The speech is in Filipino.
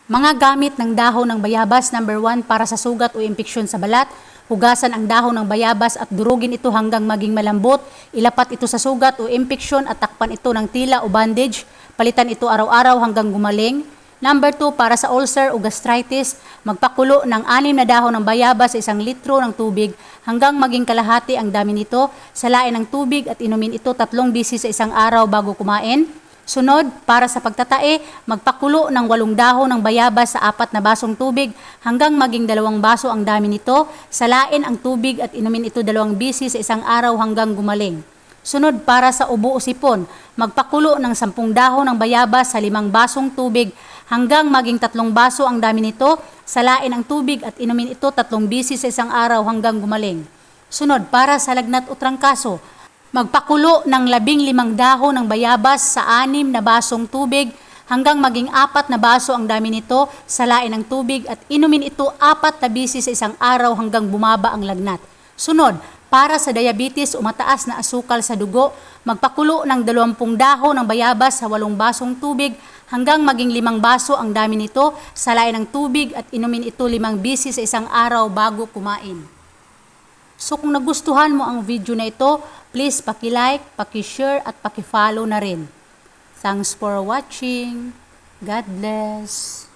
Mga gamit ng dahon ng bayabas, number 1, para sa sugat o impeksyon sa balat. Hugasan ang dahon ng bayabas at durugin ito hanggang maging malambot. Ilapat ito sa sugat o impeksyon at takpan ito ng tila o bandage. Palitan ito araw-araw hanggang gumaling. Number 2, para sa ulcer o gastritis, magpakulo ng 6 na dahon ng bayabas sa 1 litro ng tubig hanggang maging kalahati ang dami nito. Salain ng tubig at inumin ito 3 beses sa isang araw bago kumain. Sunod, para sa pagtatae, magpakulo ng 8 dahon ng bayabas sa 4 na basong tubig hanggang maging 2 baso ang dami nito. Salain ang tubig at inumin ito 2 beses sa isang araw hanggang gumaling. Sunod, para sa ubo o sipon, magpakulo ng 10 dahon ng bayabas sa 5 basong tubig hanggang maging 3 baso ang dami nito. Salain ang tubig at inumin ito 3 beses sa isang araw hanggang gumaling. Sunod, para sa lagnat o trangkaso, magpakulo ng 15 dahon ng bayabas sa 6 na basong tubig hanggang maging 4 na baso ang dami nito. Salain ng tubig at inumin ito 4 na beses sa isang araw hanggang bumaba ang lagnat. Sunod, para sa diabetes o mataas na asukal sa dugo, magpakulo ng 20 dahon ng bayabas sa 8 basong tubig hanggang maging 5 baso ang dami nito. Salain ng tubig at inumin ito 5 beses sa isang araw bago kumain. So kung nagustuhan mo ang video na ito, please paki-like, paki-share at paki-follow na rin. Thanks for watching. God bless.